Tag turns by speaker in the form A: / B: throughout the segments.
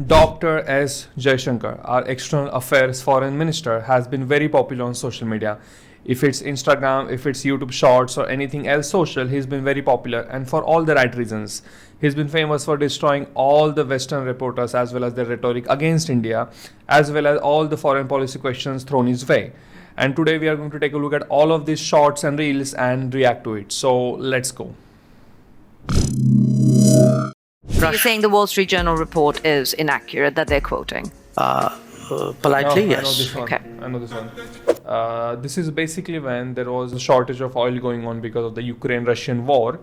A: Dr. S. Jaishankar, our external affairs foreign minister, has been very popular on social media. If it's Instagram, if it's YouTube shorts or anything else social, he's been very popular and for all the right reasons. He's been famous for destroying all the Western reporters as well as their rhetoric against India, as well as all the foreign policy questions thrown his way. And today we are going to take a look at all of these shorts and reels and react to it. So let's go.
B: So you're saying the Wall Street Journal report is inaccurate that they're quoting?
C: Politely, yes.
A: I know this one.
B: Okay.
A: I know this one. This is basically when there was a shortage of oil going on because of the Ukraine-Russian war,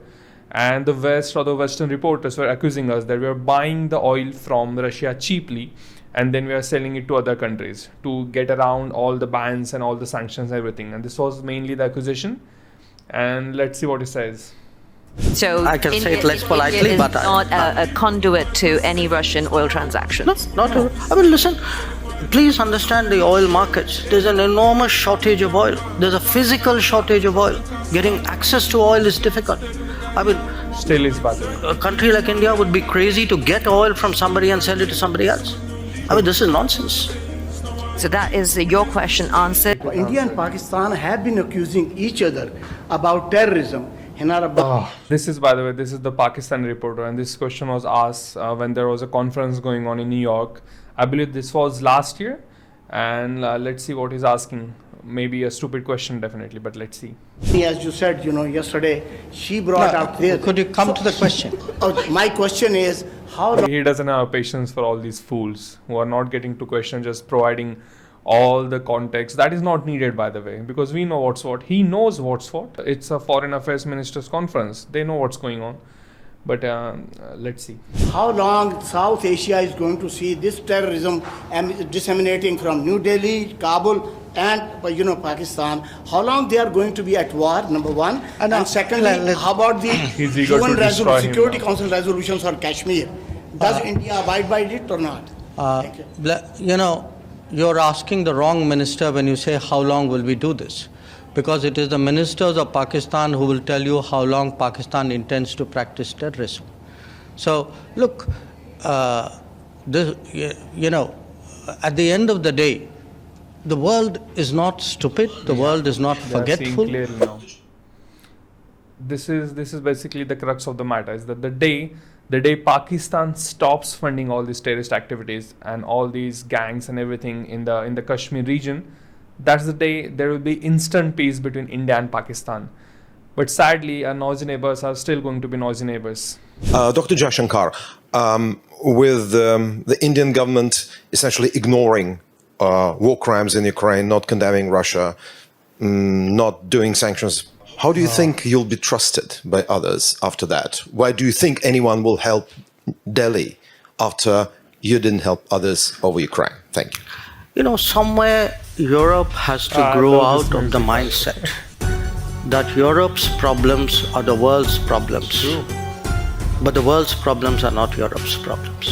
A: and the West or the Western reporters were accusing us that we are buying the oil from Russia cheaply, and then we are selling it to other countries to get around all the bans and all the sanctions and everything. And this was mainly the accusation. And let's see what it says.
B: So
C: I can say it less politely,
B: India is
C: but
B: not a conduit to any Russian oil transactions.
C: No, not. I mean, listen. Please understand the oil markets. There's an enormous shortage of oil. There's a physical shortage of oil. Getting access to oil is difficult. I mean,
A: Still is bad.
C: a country like India would be crazy to get oil from somebody and sell it to somebody else. I mean, this is nonsense.
B: So that is your question answered.
D: India and Pakistan have been accusing each other about terrorism.
A: This is, by the way, this is the Pakistani reporter, and this question was asked when there was a conference going on in New York. I believe this was last year, and let's see what he's asking. Maybe a stupid question, definitely, but let's see.
D: As you said, yesterday, she brought out this.
E: Could you come to the question?
D: My question is, how long
A: He doesn't have patience for all these fools who are not getting to question, just providing all the context. That is not needed, by the way, because we know what's what. He knows what's what. It's a foreign affairs ministers conference. They know what's going on. But let's see.
D: how long South Asia is going to see this terrorism disseminating from New Delhi, Kabul, and Pakistan? How long they are going to be at war? Number one, and secondly, how about the
A: He's eager to destroy him
D: Security
A: now.
D: Council resolutions on Kashmir? Does India abide by it or not? Thank you.
E: You're asking the wrong minister when you say how long will we do this, because it is the ministers of Pakistan who will tell you how long Pakistan intends to practice terrorism. So look, at the end of the day, the world is not stupid, the world is not
A: They are seeing
E: forgetful.
A: clearly now. This is basically the crux of the matter, is that the day Pakistan stops funding all these terrorist activities and all these gangs and everything in the Kashmir region, that's the day there will be instant peace between India and Pakistan. But sadly, our noisy neighbors are still going to be noisy neighbors.
F: Dr. Jaishankar, with the Indian government essentially ignoring war crimes in Ukraine, not condemning Russia, not doing sanctions, how do you think you'll be trusted by others after that? Why do you think anyone will help Delhi after you didn't help others over Ukraine? Thank you.
C: Somewhere Europe has to grow out of the mindset that Europe's problems are the world's problems. But the world's problems are not Europe's problems.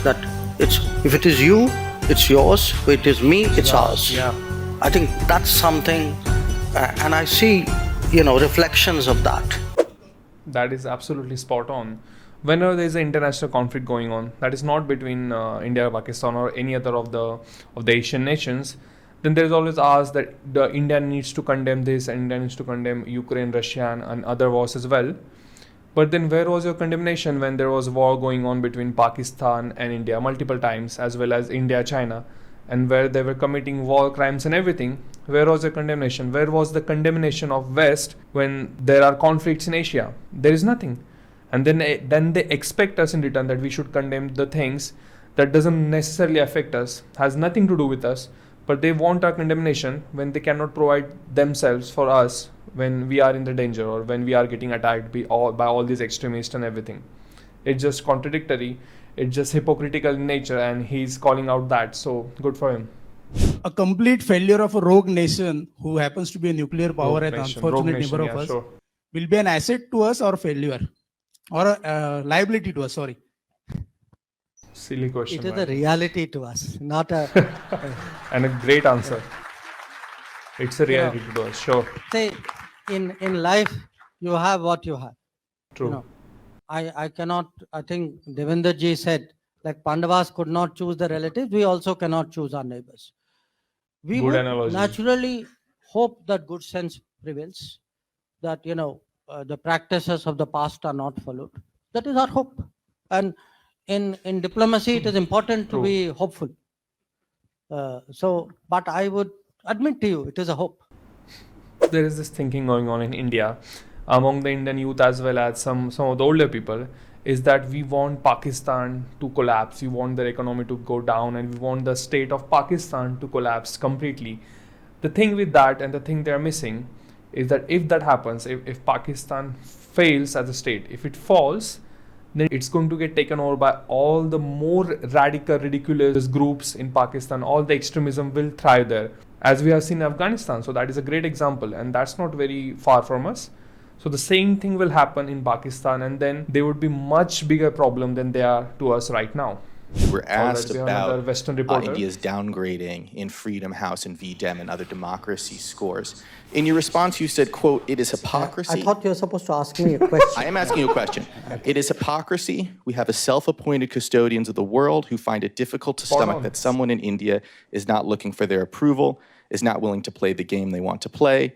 C: That if it is you, it's yours. If it is me, it's ours.
A: Yeah.
C: I think that's something, and I see, reflections of that.
A: That is absolutely spot on. Whenever there is an international conflict going on, that is not between India, Pakistan, or any other of the Asian nations, then there is always asked that the India needs to condemn this, and India needs to condemn Ukraine, Russia, and other wars as well. But then where was your condemnation when there was war going on between Pakistan and India multiple times, as well as India, China, and where they were committing war crimes and everything? Where was the condemnation? Where was the condemnation of West when there are conflicts in Asia? There is nothing. And then they expect us in return that we should condemn the things that doesn't necessarily affect us, has nothing to do with us, but they want our condemnation when they cannot provide themselves for us when we are in the danger or when we are getting attacked by all these extremists and everything. It's just contradictory. It's just hypocritical in nature, and he's calling out that. So good for him.
G: A complete failure of a rogue nation who happens to be a nuclear power and unfortunate neighbor of us will be an asset to us or failure or a liability to us. Sorry.
A: Silly question.
H: It is
A: man.
H: a reality to us, not a.
A: And a great answer. It's a reality to us. Sure.
H: Say, in life, you have what you have.
A: True.
H: I cannot. I think Devendra ji said like Pandavas could not choose their relatives, we also cannot choose our neighbors. We
A: Good
H: would
A: analogy.
H: naturally hope that good sense prevails, that the practices of the past are not followed. That is our hope. And in diplomacy, it is important to be hopeful. But I would admit to you, it is a hope.
A: There is this thinking going on in India, among the Indian youth as well as some of the older people, is that we want Pakistan to collapse, we want their economy to go down, and we want the state of Pakistan to collapse completely. The thing with that, and the thing they are missing, is that if that happens, if Pakistan fails as a state, if it falls, then it's going to get taken over by all the more radical, ridiculous groups in Pakistan. All the extremism will thrive there, as we have seen in Afghanistan. So that is a great example, and that's not very far from us. So the same thing will happen in Pakistan, and then they would be much bigger problem than they are to us right now.
I: We're asked
A: we have another
I: about
A: Western reporter.
I: India's downgrading in Freedom House and VDEM and other democracy scores. In your response, you said, quote, "It is hypocrisy."
H: I thought you were supposed to ask me a question.
I: I am asking you a question. It is hypocrisy. We have a self-appointed custodians of the world who find it difficult to stomach that someone in India is not looking for their approval, is not willing to play the game they want to play.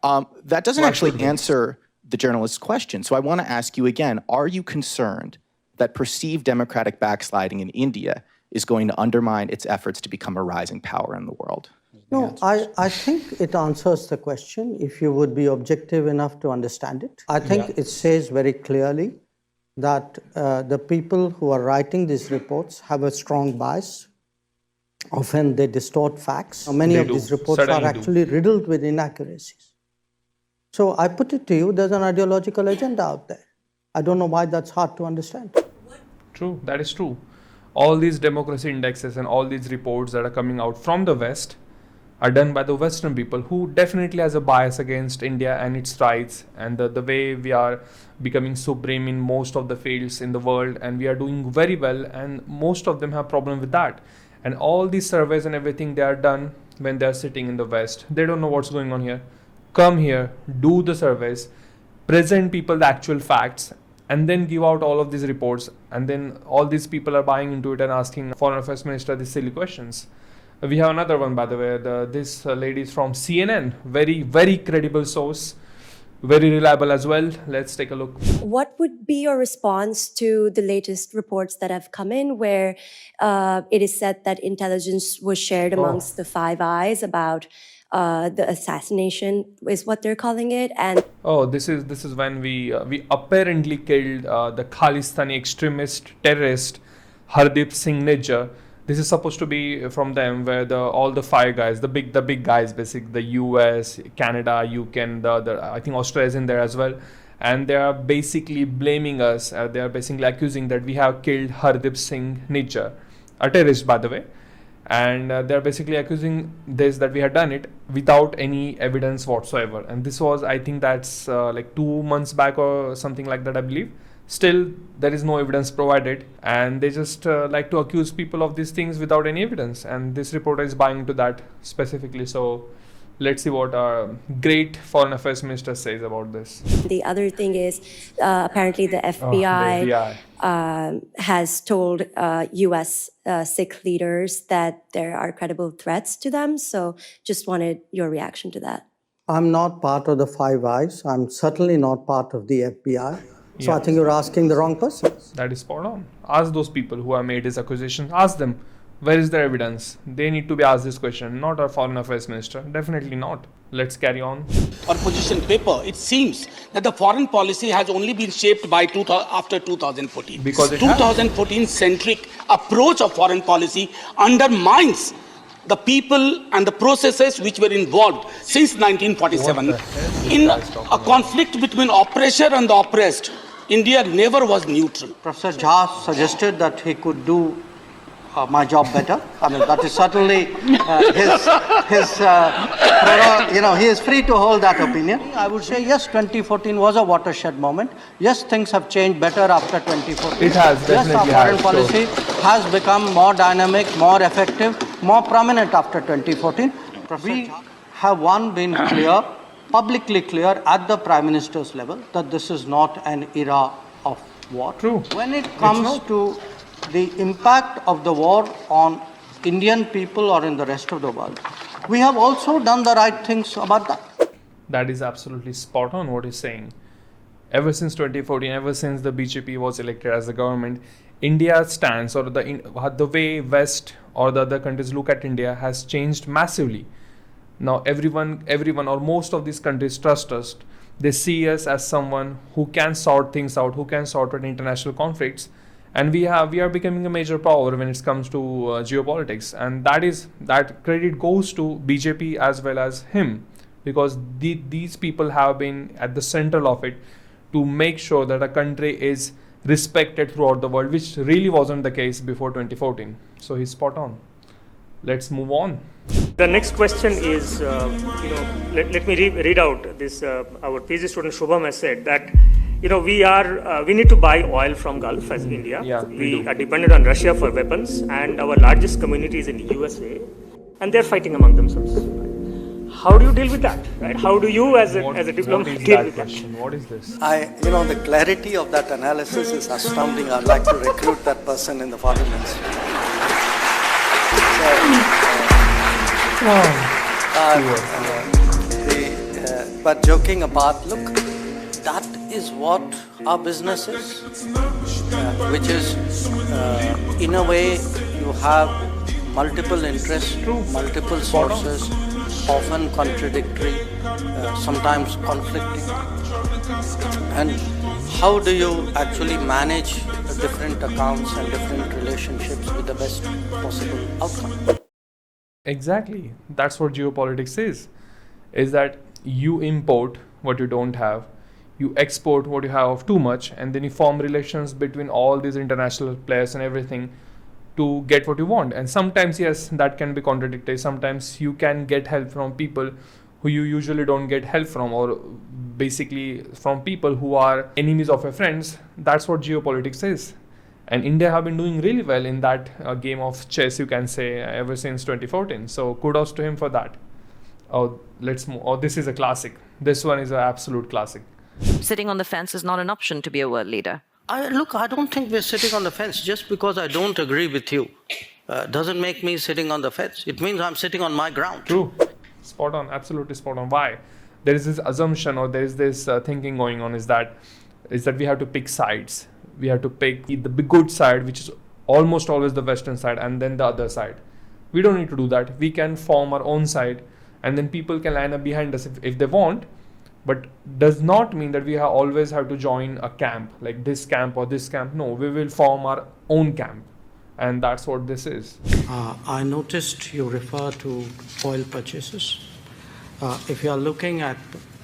I: That doesn't actually answer the journalist's question. So I want to ask you again, are you concerned that perceived democratic backsliding in India is going to undermine its efforts to become a rising power in the world?
E: No, I think it answers the question if you would be objective enough to understand it. I think it says very clearly that the people who are writing these reports have a strong bias. Often they distort facts. Many of these reports are actually riddled with inaccuracies. So I put it to you, there's an ideological agenda out there. I don't know why that's hard to understand.
A: True, that is true. All these democracy indexes and all these reports that are coming out from the West are done by the Western people, who definitely has a bias against India and its rights and the way we are becoming supreme in most of the fields in the world, and we are doing very well, and most of them have problem with that. And all these surveys and everything, they are done when they are sitting in the West. They don't know what's going on here. Come here, do the surveys, present people the actual facts, and then give out all of these reports, and then all these people are buying into it and asking Foreign Affairs Minister these silly questions. We have another one, by the way. This lady is from CNN, very, very credible source, very reliable as well. Let's take a look.
J: What would be your response to the latest reports that have come in, where it is said that intelligence was shared amongst the Five Eyes about the assassination, is what they're calling it? And
A: this is when we apparently killed the Khalistani extremist terrorist Hardeep Singh Nijjar. This is supposed to be from them, where all the five guys, the big guys, basically the US, Canada, UK, and I think Australia is in there as well, and they are basically blaming us. They are basically accusing that we have killed Hardeep Singh Nijjar, a terrorist, by the way, and they are basically accusing this, that we had done it without any evidence whatsoever. And this was, I think that's like 2 months back or something like that, I believe. Still, there is no evidence provided, and they just like to accuse people of these things without any evidence. And this reporter is buying into that specifically. So let's see what our great Foreign Affairs Minister says about this.
J: the other thing is, apparently the FBI, has told US Sikh leaders that there are credible threats to them. So just wanted your reaction to that.
E: I'm not part of the Five Eyes. I'm certainly not part of the FBI. So I think you're asking the wrong person.
A: That is spot on. Ask those people who have made this accusation. Ask them, where is their evidence? They need to be asked this question, not our Foreign Affairs Minister. Definitely not. Let's carry on.
K: Or position paper, it seems that the foreign policy has only been shaped by after 2014.
A: Because
K: 2014-centric approach of foreign policy undermines the people and the processes which were involved since 1947. In a conflict between oppressor and the oppressed, India never was neutral.
E: Professor Jha suggested that he could do my job better. I mean, that is certainly he is free to hold that opinion. I would say, yes, 2014 was a watershed moment. Yes, things have changed better after 2014.
A: It has, definitely.
E: Yes, our foreign policy has become more dynamic, more effective, more prominent after 2014. We have been clear, publicly clear at the Prime Minister's level, that this is not an era of war.
A: True.
E: When it comes to
H: the impact of the war on Indian people or in the rest of the world, we have also done the right things about that.
A: That is absolutely spot on what he's saying. Ever since 2014, ever since the BJP was elected as the government, India's stance or the way West or the other countries look at India has changed massively. Now everyone or most of these countries trust us. They see us as someone who can sort things out, who can sort out international conflicts, and we are becoming a major power when it comes to geopolitics. And that credit goes to BJP as well as him, because these people have been at the center of it to make sure that a country is respected throughout the world, which really wasn't the case before 2014. So he's spot on. Let's move on.
L: The next question is, let me read out this. Our PhD student Shubham has said that, we need to buy oil from Gulf as India.
A: Yeah,
L: we are dependent on Russia for weapons, and our largest community is in the USA, and they're fighting among themselves. How do you deal with that? Right? How do you, as a diplomat, deal with that?
A: What is this?
E: The clarity of that analysis is astounding. I'd like to recruit that person in the foreign ministry. But joking apart, look, that is what our business is, which is, in a way, you have multiple interests, multiple sources, often contradictory, sometimes conflicting. And how do you actually manage different accounts and different relationships with the best possible outcome?
A: Exactly. That's what geopolitics is that you import what you don't have, you export what you have of too much, and then you form relations between all these international players and everything to get what you want. And sometimes, yes, that can be contradictory. Sometimes you can get help from people who you usually don't get help from, or basically from people who are enemies of your friends. That's what geopolitics is. And India have been doing really well in that game of chess, you can say, ever since 2014. So kudos to him for that. Let's move. This is a classic. This one is an absolute classic.
B: Sitting on the fence is not an option to be a world leader.
E: I don't think we're sitting on the fence. Just because I don't agree with you doesn't make me sitting on the fence. It means I'm sitting on my ground.
A: True. Spot on. Absolutely spot on. Why? There is this assumption, or there is this thinking going on, is that we have to pick sides. We have to pick the good side, which is almost always the Western side, and then the other side. We don't need to do that. We can form our own side, and then people can line up behind us if they want. But does not mean that we always have to join a camp, like this camp or this camp. No, we will form our own camp. And that's what this is.
E: I noticed you refer to oil purchases. If you are looking at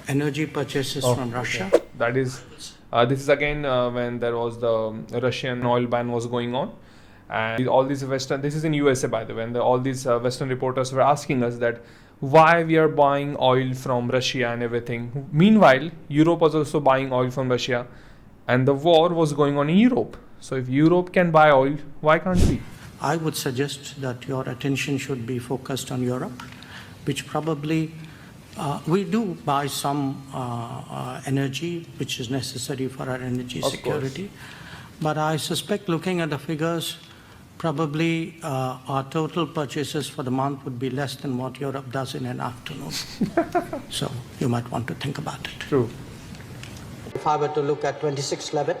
E: energy purchases from Russia.
A: Okay. That is, this is again when there was the Russian oil ban was going on. And all these Western, this is in USA by the way, and all these Western reporters were asking us that why we are buying oil from Russia and everything. Meanwhile, Europe was also buying oil from Russia, and the war was going on in Europe. So if Europe can buy oil, why can't we?
E: I would suggest that your attention should be focused on Europe, which probably we do buy some energy which is necessary for our energy security. But I suspect, looking at the figures, probably our total purchases for the month would be less than what Europe does in an afternoon. So you might want to think about it.
A: True.
H: If I were to look at 26/11,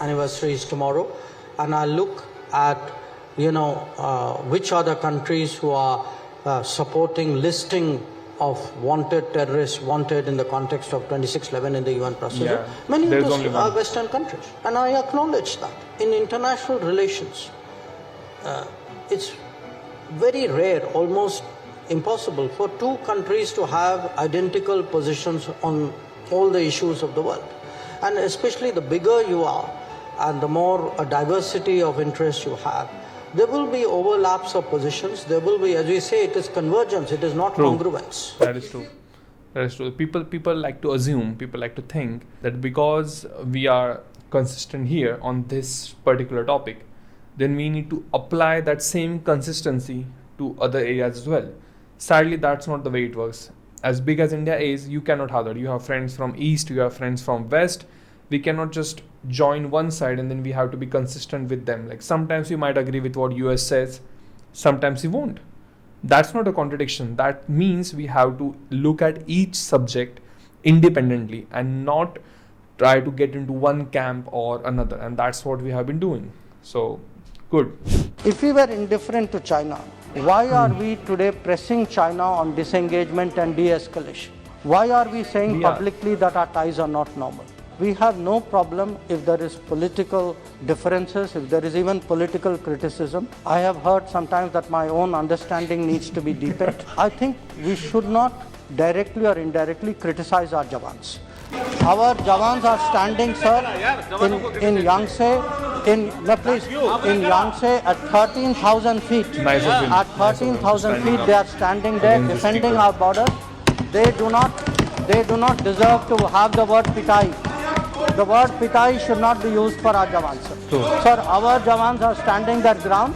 H: anniversary is tomorrow, and I look at, which are the countries who are supporting listing of wanted terrorists, wanted in the context of 26/11 in the UN procedure.
A: Yeah,
H: many of those are Western countries, and I acknowledge that. In international relations, it's very rare, almost impossible, for two countries to have identical positions on all the issues of the world. And especially the bigger you are and the more a diversity of interests you have, there will be overlaps of positions. There will be, as we say, it is convergence, it is not congruence.
A: That is true. That is true. People like to assume, people like to think that because we are consistent here on this particular topic, then we need to apply that same consistency to other areas as well. Sadly, that's not the way it works. As big as India is, you cannot have that. You have friends from East, you have friends from West, We cannot just join one side and then we have to be consistent with them. Like sometimes we might agree with what US says, sometimes we won't. That's not a contradiction. That means we have to look at each subject independently and not try to get into one camp or another. And that's what we have been doing. So, good.
H: If we were indifferent to China, why are we today pressing China on disengagement and de-escalation? Why are we saying publicly that our ties are not normal? We have no problem if there is political differences, if there is even political criticism. I have heard sometimes that my own understanding needs to be deepened. I think we should not directly or indirectly criticize our Jawans. Our Jawans are standing, sir, in Yangtze, in Yangtze at 13,000 feet. At 13,000 feet, they are standing there defending our border. They do not deserve to have the word pitai. The word pitai should not be used for our Jawans. Sir, our Jawans are standing their ground.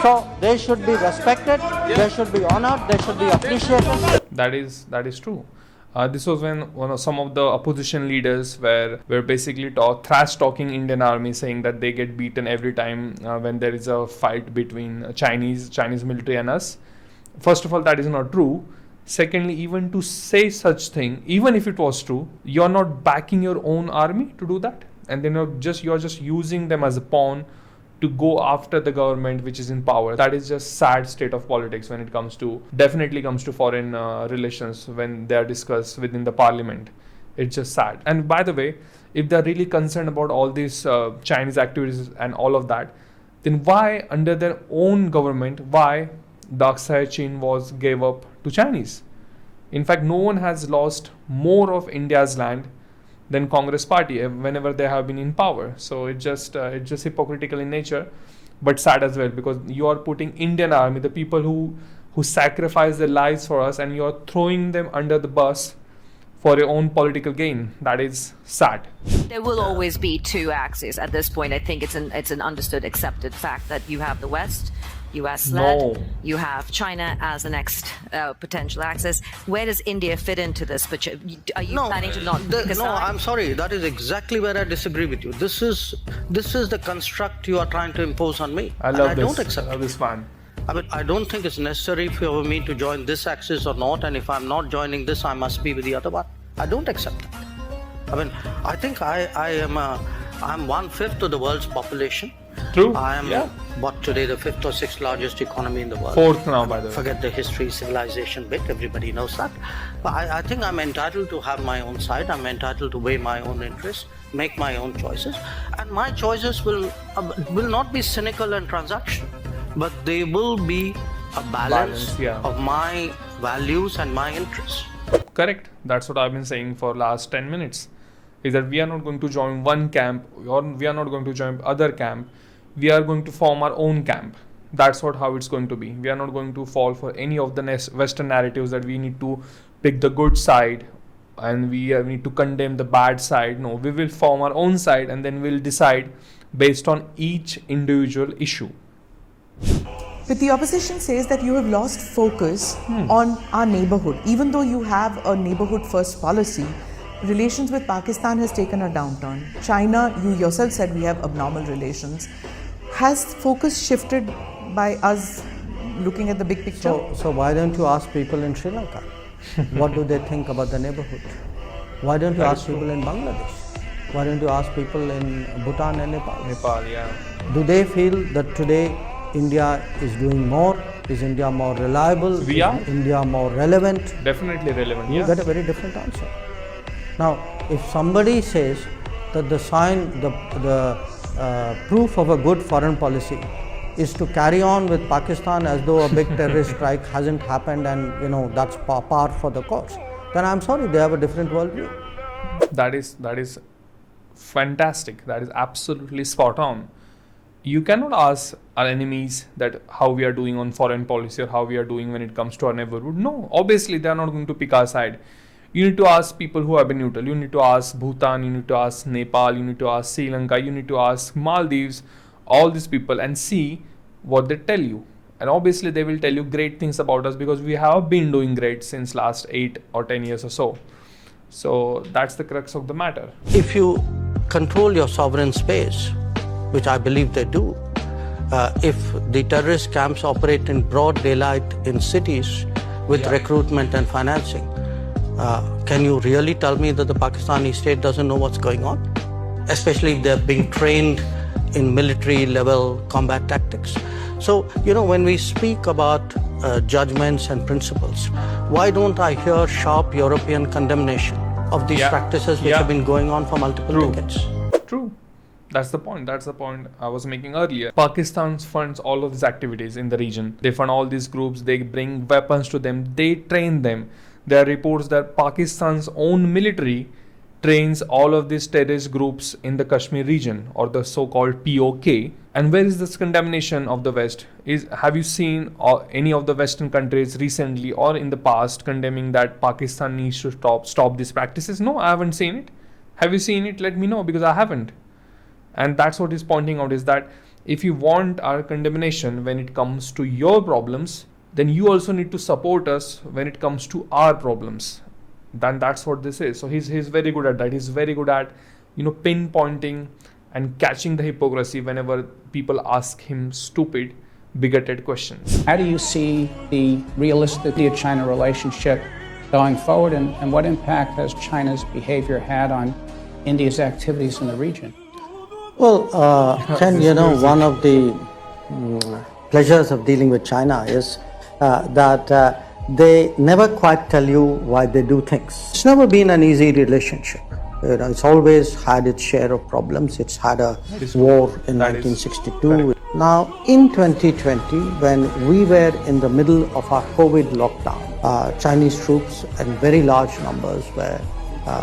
H: So they should be respected, they should be honored, they should be appreciated.
A: That is true. This was when some of the opposition leaders were basically trash talking Indian army, saying that they get beaten every time when there is a fight between Chinese military and us. First of all, that is not true. Secondly, even to say such thing, even if it was true, you're not backing your own army to do that, and then you're just using them as a pawn to go after the government which is in power. That is just sad state of politics when it definitely comes to foreign relations when they are discussed within the parliament. It's just sad. And by the way, if they're really concerned about all these Chinese activities and all of that, then why under their own government, why the Aksai Chin gave up to Chinese? In fact, no one has lost more of India's land than Congress party whenever they have been in power. So it's just hypocritical in nature, but sad as well, because you are putting Indian army, the people who sacrifice their lives for us, and you are throwing them under the bus for your own political gain. That is sad.
B: There will always be two axes at this point. I think it's an understood, accepted fact that you have the West, US-led, you have China as the next potential axis. Where does India fit into this? But are you planning to not pick a side?
C: No, I'm sorry. That is exactly where I disagree with you. This is the construct you are trying to impose on me.
A: I love this.
C: Don't accept
A: I love this man.
C: I mean, I don't think it's necessary for me to join this axis or not, and if I'm not joining this, I must be with the other one. I don't accept that. I mean, I think I'm 1/5 of the world's population.
A: True.
C: I am today the 5th or 6th largest economy in the world.
A: 4th now, by the way.
C: Forget the history, civilization bit. Everybody knows that. But I think I'm entitled to have my own side. I'm entitled to weigh my own interests, make my own choices, and my choices will not be cynical and transactional, but they will be a balance of my values and my interests.
A: Correct. That's what I've been saying for last 10 minutes. Is that we are not going to join one camp, or we are not going to join other camp. We are going to form our own camp. That's how it's going to be. We are not going to fall for any of the Western narratives that we need to pick the good side and we need to condemn the bad side. No, we will form our own side and then we'll decide based on each individual issue.
M: But the opposition says that you have lost focus on our neighborhood. Even though you have a neighborhood first policy, relations with Pakistan has taken a downturn. China, you yourself said we have abnormal relations. Has focus shifted by us looking at the big picture?
H: So why don't you ask people in Sri Lanka? What do they think about the neighborhood? Why don't you ask people in Bangladesh? Why don't you ask people in Bhutan and Nepal? Do they feel that today India is doing more? Is India more reliable? Is India more relevant?
A: Definitely relevant.
H: You get a very different answer. Now, if somebody says that the proof of a good foreign policy is to carry on with Pakistan as though a big terrorist strike hasn't happened and that's par for the course, then I'm sorry, they have a different worldview.
A: That is fantastic. That is absolutely spot on. You cannot ask our enemies that how we are doing on foreign policy or how we are doing when it comes to our neighborhood. No, obviously they are not going to pick our side. You need to ask people who have been neutral. You need to ask Bhutan, you need to ask Nepal, you need to ask Sri Lanka, you need to ask Maldives, all these people, and see what they tell you. And obviously they will tell you great things about us because we have been doing great since last 8 or 10 years or so. So that's the crux of the matter.
C: If you
E: control your sovereign space, which I believe they do, if the terrorist camps operate in broad daylight in cities with recruitment and financing, can you really tell me that the Pakistani state doesn't know what's going on? Especially if they're being trained in military level combat tactics. So, when we speak about judgments and principles, why don't I hear sharp European condemnation of these practices which have been going on for multiple decades?
A: True. That's the point. That's the point I was making earlier. Pakistan funds all of these activities in the region. They fund all these groups. They bring weapons to them. They train them. There are reports that Pakistan's own military trains all of these terrorist groups in the Kashmir region, or the so-called POK. And where is this condemnation of the West? Have you seen any of the Western countries recently or in the past condemning that Pakistan needs to stop these practices? No, I haven't seen it. Have you seen it? Let me know, because I haven't. And that's what he's pointing out, is that if you want our condemnation when it comes to your problems, then you also need to support us when it comes to our problems. Then that's what this is. So he's very good at that. He's very good at, pinpointing and catching the hypocrisy whenever people ask him stupid, bigoted questions.
N: How do you see the realistic India-China relationship going forward, and what impact has China's behavior had on India's activities in the region?
E: Well, Ken, one of the pleasures of dealing with China is that they never quite tell you why they do things. It's never been an easy relationship. It's always had its share of problems. It's had a war in 1962. Now, in 2020, when we were in the middle of our COVID lockdown, Chinese troops in very large numbers were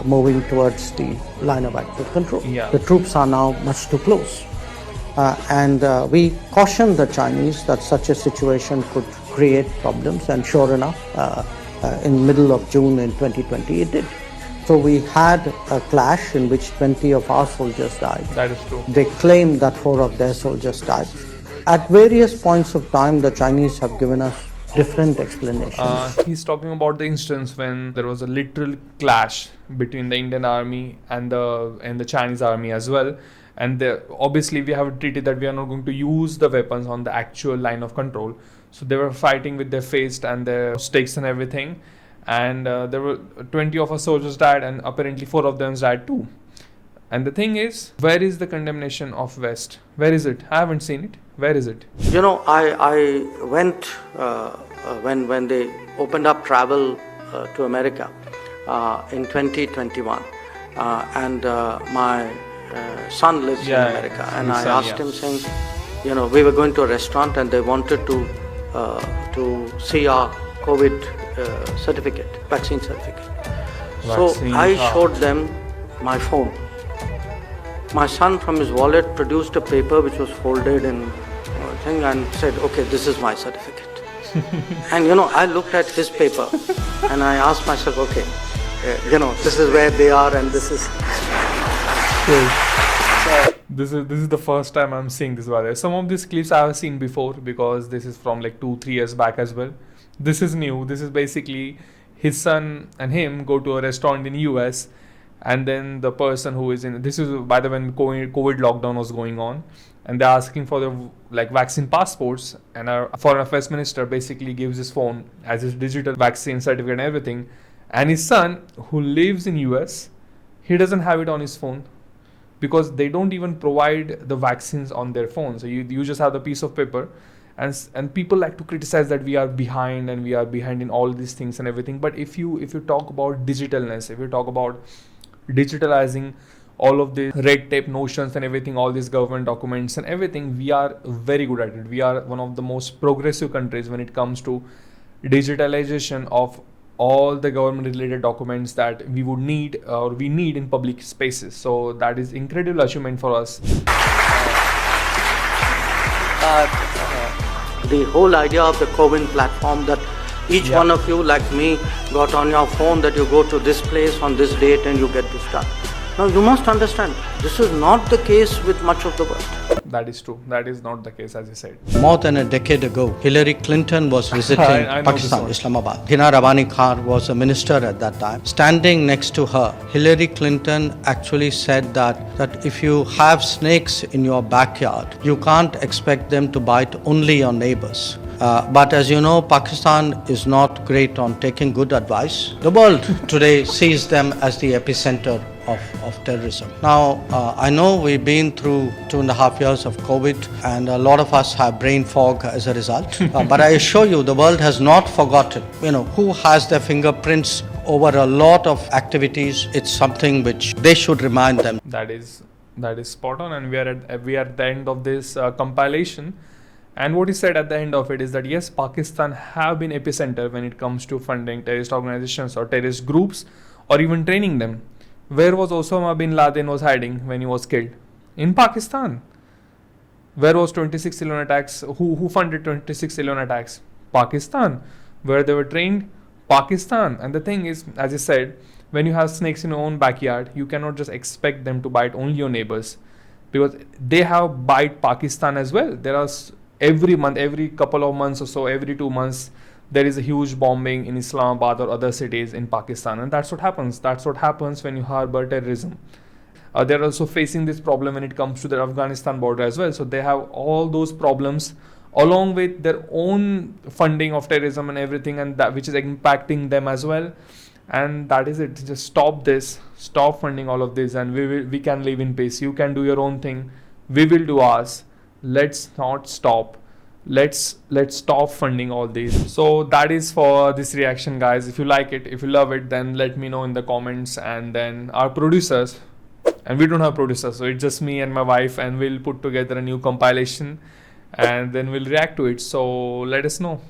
E: moving towards the line of actual control. The troops are now much too close. And we cautioned the Chinese that such a situation could create problems, and sure enough, in middle of June in 2020, it did. So we had a clash in which 20 of our soldiers died.
A: That is true.
E: They claim that 4 of their soldiers died. At various points of time, the Chinese have given us different explanations.
A: He's talking about the instance when there was a literal clash between the Indian army and the Chinese army as well. And obviously we have treated that we are not going to use the weapons on the actual line of control. So they were fighting with their fists and their sticks and everything. And there were 20 of our soldiers died, and apparently 4 of them died too. And the thing is, where is the condemnation of West? Where is it? I haven't seen it. Where is it?
E: I went when they opened up travel to America in 2021, and my son lives in America, and I asked him, saying, we were going to a restaurant and they wanted to see our COVID vaccine certificate. So I showed them my phone. My son, from his wallet, produced a paper which was folded in thing and said, okay, this is my certificate. And I looked at his paper and I asked myself, okay, this is where they are, and this is...
A: This is the first time I'm seeing this, by the way. Some of these clips I have seen before, because this is from like 2-3 years back as well. This is new. This is basically his son and him go to a restaurant in US, and then the person who is in, this is by the way when COVID lockdown was going on, and they're asking for the vaccine passports, and our foreign affairs minister basically gives his phone as his digital vaccine certificate and everything, and his son, who lives in US, he doesn't have it on his phone, because they don't even provide the vaccines on their phone. So you just have the piece of paper, and people like to criticize that we are behind in all these things and everything. But if you talk about digitalness, if you talk about digitalizing all of the red tape notions and everything, all these government documents and everything, we are very good at it. We are one of the most progressive countries when it comes to digitalization of all the government related documents that we would need or we need in public spaces. So that is incredible achievement for us.
E: The whole idea of the CoWIN platform, that each one of you, like me, got on your phone that you go to this place on this date and you get this done.
C: Now you must understand, this is not the case with much of the world.
A: That is true. That is not the case, as you said.
E: More than a decade ago, Hillary Clinton was visiting
A: I know
E: Pakistan, Islamabad. Hina Rawani Khan was a minister at that time. Standing next to her, Hillary Clinton actually said that if you have snakes in your backyard, you can't expect them to bite only your neighbors. But as you know, Pakistan is not great on taking good advice. The world today sees them as the epicenter of terrorism. Now, I know we've been through 2.5 years of COVID and a lot of us have brain fog as a result. But I assure you, the world has not forgotten, who has their fingerprints over a lot of activities. It's something which they should remind them.
A: That is spot on, and we are at the end of this compilation. And what he said at the end of it is that yes, Pakistan have been epicenter when it comes to funding terrorist organizations or terrorist groups or even training them. Where was Osama bin Laden was hiding when he was killed? In Pakistan. Where was 26/11 attacks? Who funded 26/11 attacks? Pakistan. Where they were trained? Pakistan. And the thing is, as I said, when you have snakes in your own backyard, you cannot just expect them to bite only your neighbors, because they have bite Pakistan as well. There are every month, every couple of months or so, every 2 months, there is a huge bombing in Islamabad or other cities in Pakistan, and that's what happens. That's what happens when you harbor terrorism. They're also facing this problem when it comes to the Afghanistan border as well. So they have all those problems along with their own funding of terrorism and everything, and that which is impacting them as well. And that is it. Just stop this. Stop funding all of this, and we can live in peace. You can do your own thing. We will do ours. Let's not stop. Let's stop funding all these. So that is for this reaction, guys. If you like it, if you love it, then let me know in the comments. And then our producers, and we don't have producers, so it's just me and my wife, and we'll put together a new compilation and then we'll react to it. So let us know.